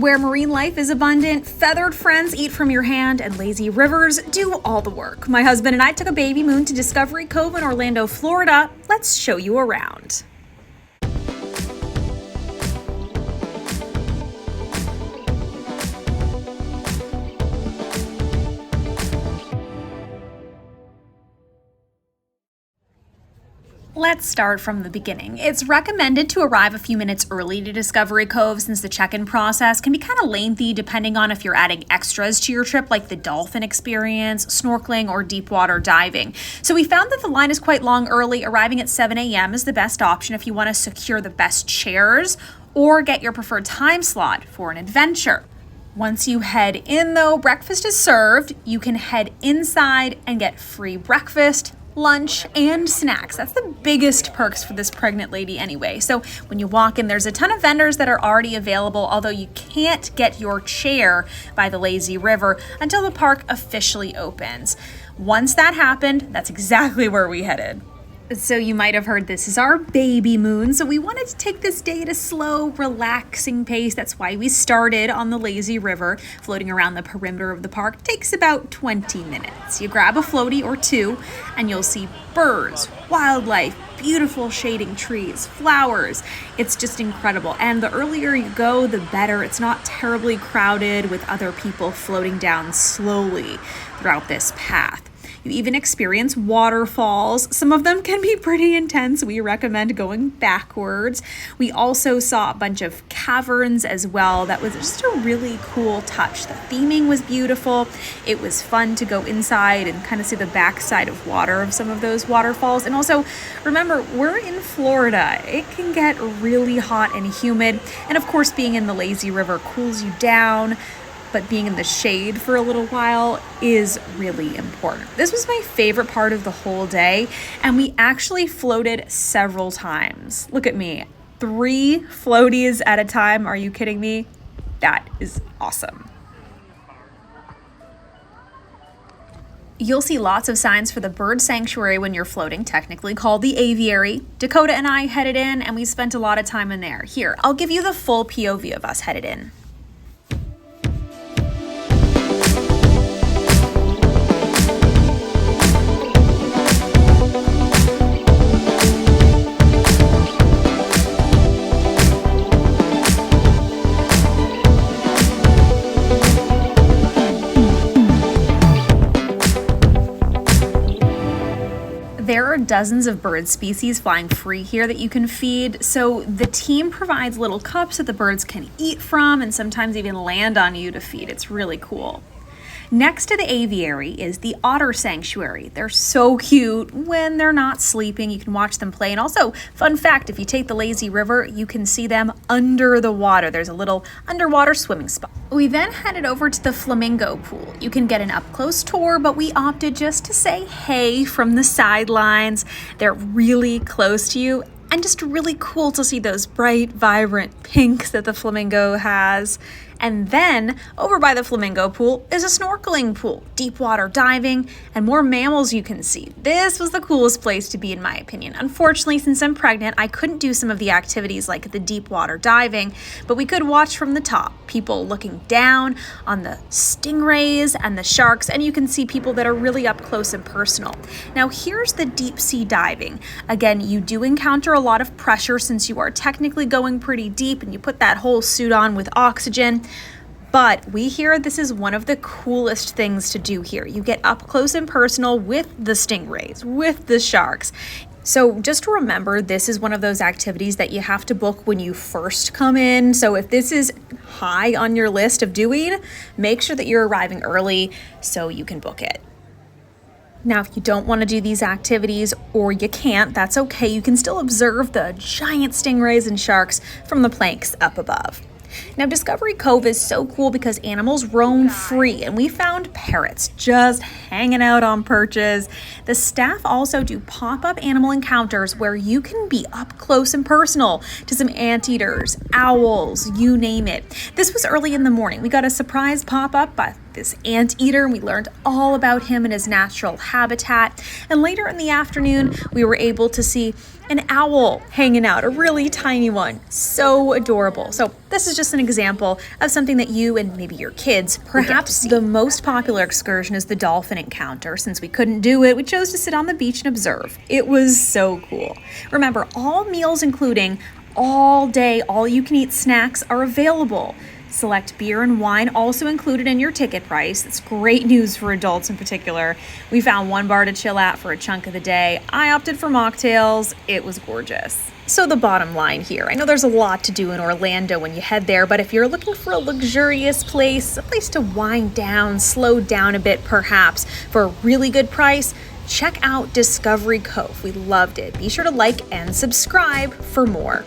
Where marine life is abundant, feathered friends eat from your hand, and lazy rivers do all the work. My husband and I took a baby moon to Discovery Cove in Orlando, Florida. Let's show you around. Let's start from the beginning. It's recommended to arrive a few minutes early to Discovery Cove since the check-in process can be kind of lengthy depending on if you're adding extras to your trip like the dolphin experience, snorkeling, or deep water diving. So we found that the line is quite long early. Arriving at 7 a.m. is the best option if you want to secure the best chairs or get your preferred time slot for an adventure. Once you head in though, breakfast is served. You can head inside and get free breakfast, lunch, and snacks. That's the biggest perks for this pregnant lady anyway. So when you walk in, there's a ton of vendors that are already available, although you can't get your chair by the lazy river until the park officially opens. Once that happened, that's exactly where we headed. So you might have heard this is our baby moon, so we wanted to take this day at a slow, relaxing pace. That's why we started on the lazy river. Floating around the perimeter of the park takes about 20 minutes. You grab a floaty or two, and you'll see birds, wildlife, beautiful shading trees, flowers. It's just incredible. And the earlier you go, the better. It's not terribly crowded with other people floating down slowly throughout this path. You even experience waterfalls. Some of them can be pretty intense. We recommend going backwards. We also saw a bunch of caverns as well. That was just a really cool touch. The theming was beautiful. It was fun to go inside and kind of see the backside of water of some of those waterfalls. And also, remember, we're in Florida. It can get really hot and humid. And of course, being in the lazy river cools you down, but being in the shade for a little while is really important. This was my favorite part of the whole day, and we actually floated several times. Look at me, 3 floaties at a time. Are you kidding me? That is awesome. You'll see lots of signs for the bird sanctuary when you're floating, technically called the aviary. Dakota and I headed in, and we spent a lot of time in there. Here, I'll give you the full POV of us headed in. There are dozens of bird species flying free here that you can feed. So the team provides little cups that the birds can eat from and sometimes even land on you to feed. It's really cool. Next to the aviary is the otter sanctuary. They're so cute when they're not sleeping. You can watch them play. And also, fun fact, if you take the lazy river, you can see them under the water. There's a little underwater swimming spot. We then headed over to the flamingo pool. You can get an up-close tour, but we opted just to say hey from the sidelines. They're really close to you and just really cool to see those bright, vibrant pinks that the flamingo has. And then over by the flamingo pool is a snorkeling pool, deep water diving, and more mammals you can see. This was the coolest place to be in my opinion. Unfortunately, since I'm pregnant, I couldn't do some of the activities like the deep water diving, but we could watch from the top, people looking down on the stingrays and the sharks, and you can see people that are really up close and personal. Now here's the deep sea diving. Again, you do encounter a lot of pressure since you are technically going pretty deep and you put that whole suit on with oxygen. But we hear this is one of the coolest things to do here. You get up close and personal with the stingrays, with the sharks. So just remember, this is one of those activities that you have to book when you first come in. So if this is high on your list of doing, make sure that you're arriving early so you can book it. Now, if you don't want to do these activities or you can't, that's okay. You can still observe the giant stingrays and sharks from the planks up above. Now, Discovery Cove is so cool because animals roam free, and we found parrots just hanging out on perches. The staff also do pop-up animal encounters where you can be up close and personal to some anteaters, owls, you name it. This was early in the morning. We got a surprise pop-up this anteater, and we learned all about him and his natural habitat. And later in the afternoon, we were able to see an owl hanging out, a really tiny one. So adorable. So this is just an example of something that you and maybe your kids perhaps the most popular excursion is the dolphin encounter. Since we couldn't do it, we chose to sit on the beach and observe. It was so cool. Remember, all meals including all day, all you can eat snacks are available. Select beer and wine also included in your ticket price. It's great news for adults in particular. We found one bar to chill at for a chunk of the day. I opted for mocktails. It was gorgeous. So the bottom line here, I know there's a lot to do in Orlando when you head there, but if you're looking for a luxurious place, a place to wind down, slow down a bit perhaps, for a really good price, check out Discovery Cove. We loved it. Be sure to like and subscribe for more.